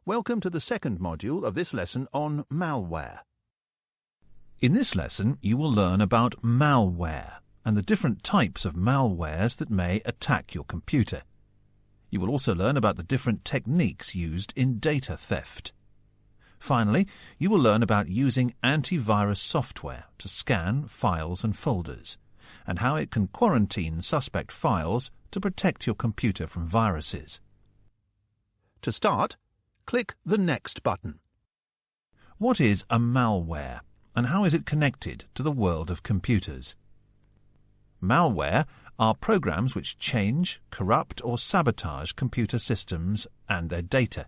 Welcome to the second module of this lesson on malware. In this lesson, you will learn about malware and the different types of malwares that may attack your computer. You will also learn about the different techniques used in data theft. Finally, you will learn about using antivirus software to scan files and folders, and how it can quarantine suspect files to protect your computer from viruses. To start, click the Next button. What is a malware, and how is it connected to the world of computers? Malware are programs which change, corrupt or sabotage computer systems and their data.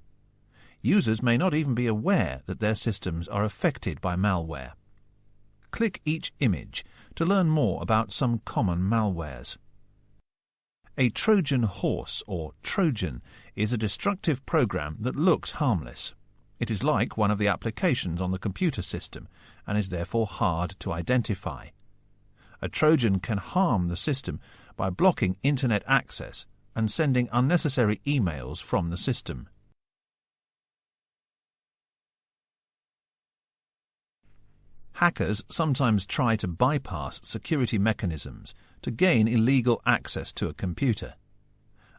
Users may not even be aware that their systems are affected by malware. Click each image to learn more about some common malwares. A Trojan Horse, or Trojan, is a destructive program that looks harmless. It is like one of the applications on the computer system and is therefore hard to identify. A Trojan can harm the system by blocking internet access and sending unnecessary emails from the system. Hackers sometimes try to bypass security mechanisms to gain illegal access to a computer.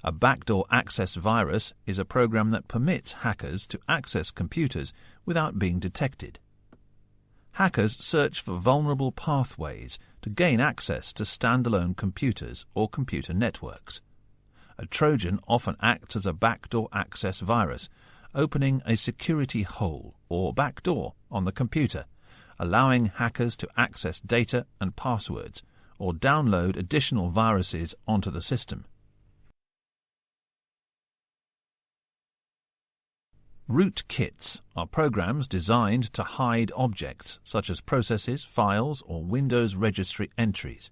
A backdoor access virus is a program that permits hackers to access computers without being detected. Hackers search for vulnerable pathways to gain access to standalone computers or computer networks. A Trojan often acts as a backdoor access virus, opening a security hole or backdoor on the computer, allowing hackers to access data and passwords or download additional viruses onto the system. Rootkits are programs designed to hide objects such as processes, files, or Windows registry entries.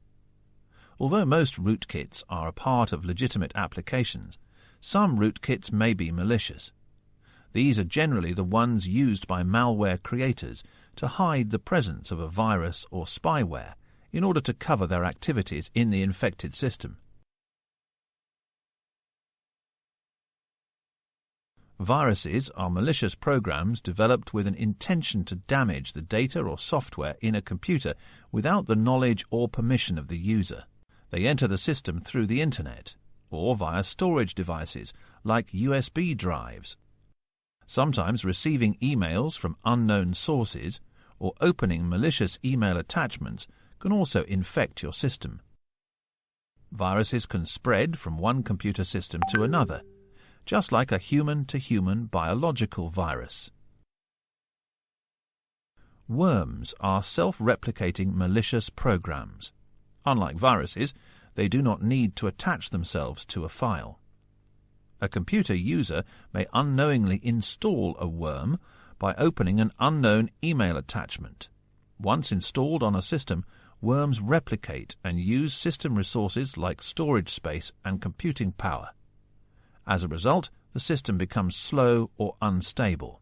Although most rootkits are a part of legitimate applications, some rootkits may be malicious. These are generally the ones used by malware creators to hide the presence of a virus or spyware in order to cover their activities in the infected system. Viruses are malicious programs developed with an intention to damage the data or software in a computer without the knowledge or permission of the user. They enter the system through the Internet or via storage devices like USB drives, sometimes receiving emails from unknown sources or opening malicious email attachments can also infect your system. Viruses can spread from one computer system to another, just like a human-to-human biological virus. Worms are self-replicating malicious programs. Unlike viruses, they do not need to attach themselves to a file. A computer user may unknowingly install a worm by opening an unknown email attachment. Once installed on a system, worms replicate and use system resources like storage space and computing power. As a result, the system becomes slow or unstable.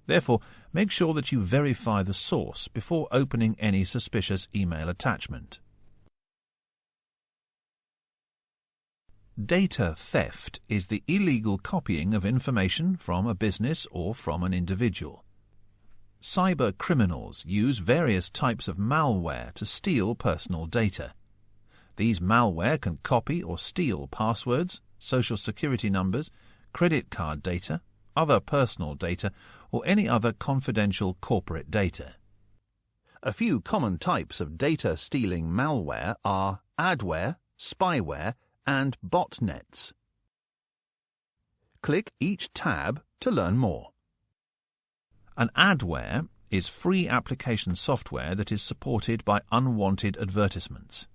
Therefore, make sure that you verify the source before opening any suspicious email attachment. Data theft is the illegal copying of information from a business or from an individual. Cyber criminals use various types of malware to steal personal data. These malware can copy or steal passwords, social security numbers, credit card data, other personal data, or any other confidential corporate data. A few common types of data-stealing malware are adware, spyware, and botnets. Click each tab to learn more. An adware is free application software that is supported by unwanted advertisements.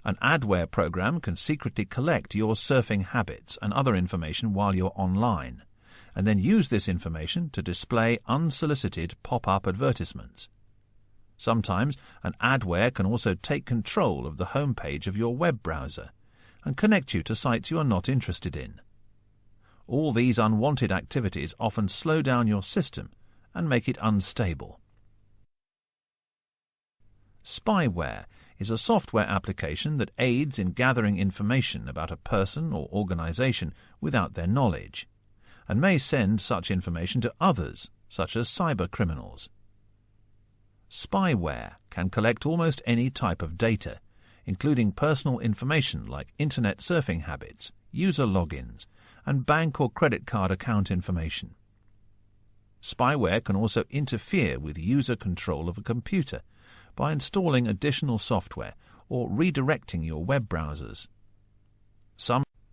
An adware program can secretly collect your surfing habits and other information while you're online, and then use this information to display unsolicited pop-up advertisements. Sometimes an adware can also take control of the home page of your web browser and connect you to sites you are not interested in. All these unwanted activities often slow down your system and make it unstable. Spyware is a software application that aids in gathering information about a person or organization without their knowledge, and may send such information to others, such as cyber criminals. Spyware can collect almost any type of data, including personal information like internet surfing habits, user logins, and bank or credit card account information. Spyware can also interfere with user control of a computer by installing additional software or redirecting your web browsers.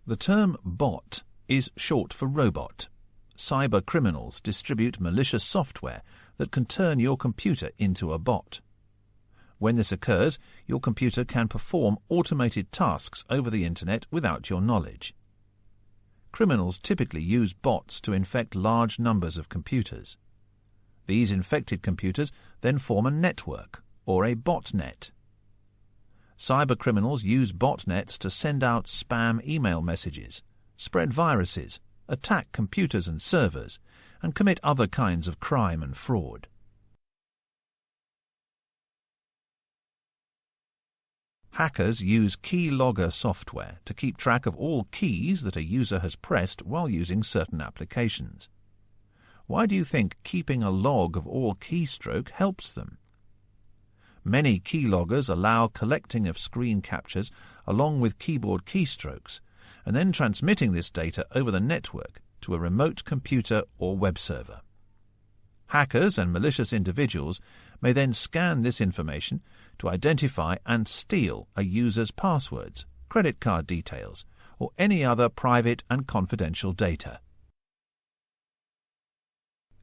The term bot is short for robot. Cyber criminals distribute malicious software that can turn your computer into a bot. When this occurs, your computer can perform automated tasks over the internet without your knowledge. Criminals typically use bots to infect large numbers of computers. These infected computers then form a network, or a botnet. Cybercriminals use botnets to send out spam email messages, spread viruses, attack computers and servers, and commit other kinds of crime and fraud. Hackers use Keylogger software to keep track of all keys that a user has pressed while using certain applications. Why do you think keeping a log of all keystroke helps them? Many keyloggers allow collecting of screen captures along with keyboard keystrokes, and then transmitting this data over the network to a remote computer or web server. Hackers and malicious individuals may then scan this information to identify and steal a user's passwords, credit card details, or any other private and confidential data.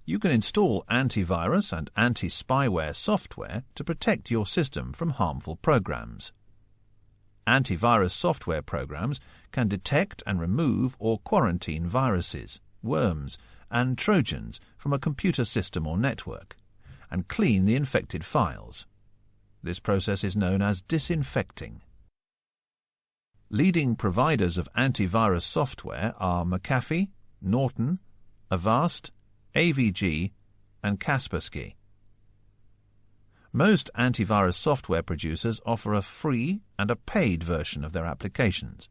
You can install antivirus and anti-spyware software to protect your system from harmful programs. Antivirus software programs can detect and remove or quarantine viruses, worms, and Trojans from a computer system or network, and clean the infected files. This process is known as disinfecting. Leading providers of antivirus software are McAfee, Norton, Avast, AVG, and Kaspersky. Most antivirus software producers offer a free and a paid version of their applications.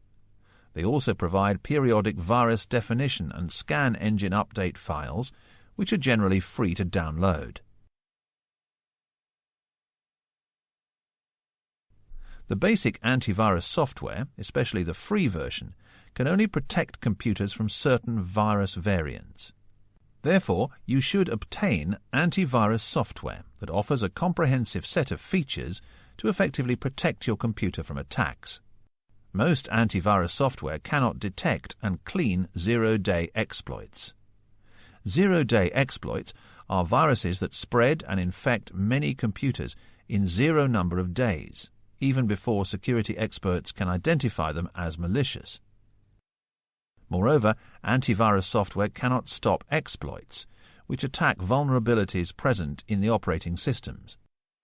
They also provide periodic virus definition and scan engine update files, which are generally free to download. The basic antivirus software, especially the free version, can only protect computers from certain virus variants. Therefore, you should obtain antivirus software that offers a comprehensive set of features to effectively protect your computer from attacks. Most antivirus software cannot detect and clean zero-day exploits. Zero-day exploits are viruses that spread and infect many computers in zero number of days, even before security experts can identify them as malicious. Moreover, antivirus software cannot stop exploits, which attack vulnerabilities present in the operating systems.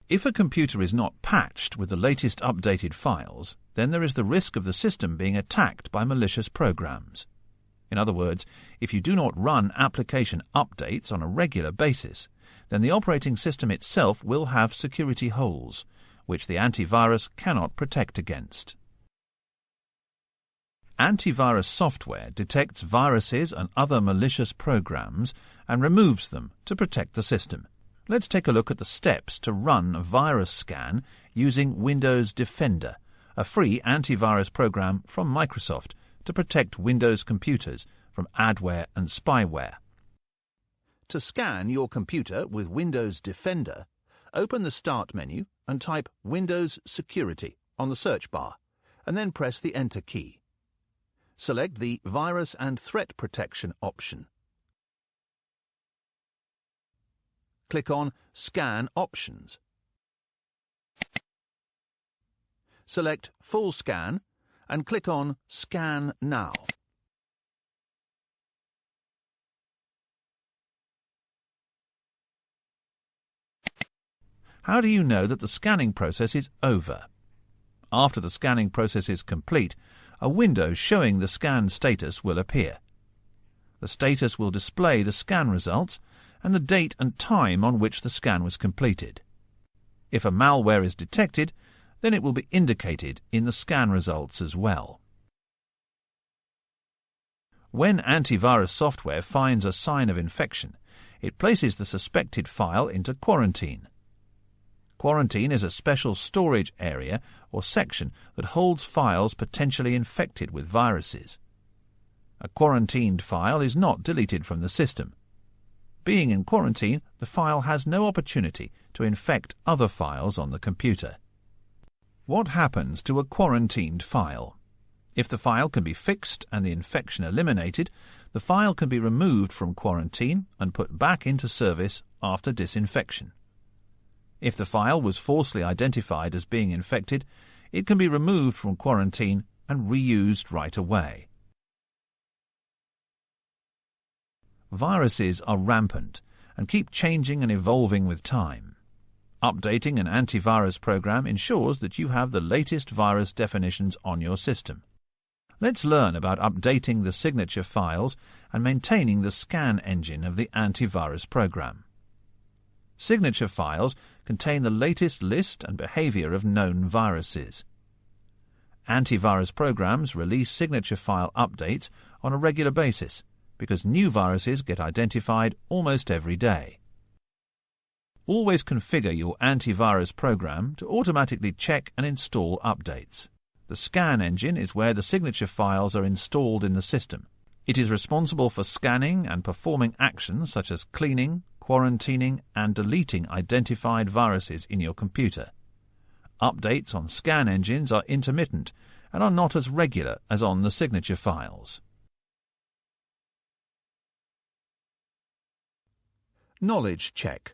If a computer is not patched with the latest updated files, then there is the risk of the system being attacked by malicious programs. In other words, if you do not run application updates on a regular basis, then the operating system itself will have security holes, which the antivirus cannot protect against. Antivirus software detects viruses and other malicious programs and removes them to protect the system. Let's take a look at the steps to run a virus scan using Windows Defender, a free antivirus program from Microsoft to protect Windows computers from adware and spyware. To scan your computer with Windows Defender, open the Start menu and type Windows Security on the search bar, and then press the Enter key. Select the Virus and Threat Protection option. Click on Scan Options. Select Full Scan and click on Scan Now. How do you know that the scanning process is over? After the scanning process is complete, a window showing the scan status will appear. The status will display the scan results and the date and time on which the scan was completed. If a malware is detected, then it will be indicated in the scan results as well. When antivirus software finds a sign of infection, it places the suspected file into quarantine. Quarantine is a special storage area or section that holds files potentially infected with viruses. A quarantined file is not deleted from the system. Being in quarantine, the file has no opportunity to infect other files on the computer. What happens to a quarantined file? If the file can be fixed and the infection eliminated, the file can be removed from quarantine and put back into service after disinfection. If the file was falsely identified as being infected, it can be removed from quarantine and reused right away. Viruses are rampant and keep changing and evolving with time. Updating an antivirus program ensures that you have the latest virus definitions on your system. Let's learn about updating the signature files and maintaining the scan engine of the antivirus program. Signature files contain the latest list and behavior of known viruses. Antivirus programs release signature file updates on a regular basis because new viruses get identified almost every day. Always configure your antivirus program to automatically check and install updates. The scan engine is where the signature files are installed in the system. It is responsible for scanning and performing actions such as cleaning, quarantining, and deleting identified viruses in your computer. Updates on scan engines are intermittent and are not as regular as on the signature files. Knowledge check.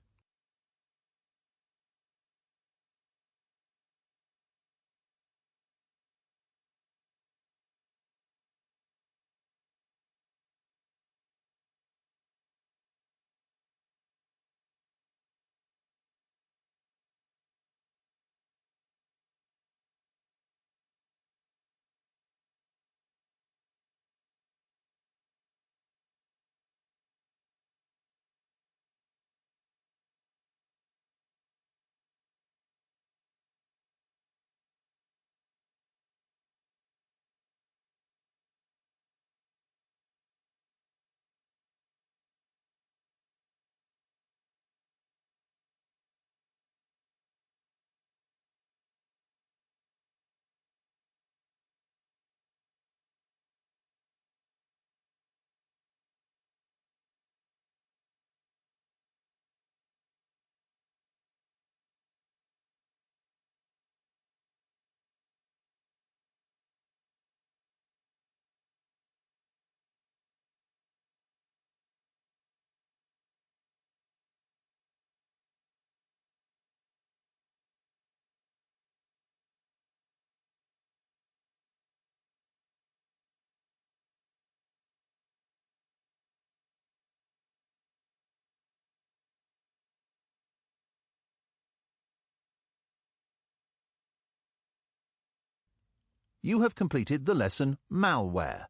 You have completed the lesson Malware.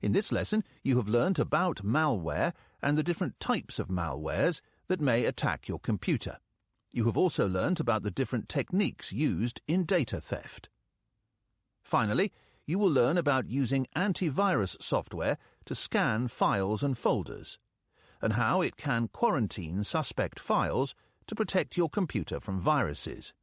In this lesson, you have learnt about malware and the different types of malwares that may attack your computer. You have also learnt about the different techniques used in data theft. Finally, you will learn about using antivirus software to scan files and folders, and how it can quarantine suspect files to protect your computer from viruses.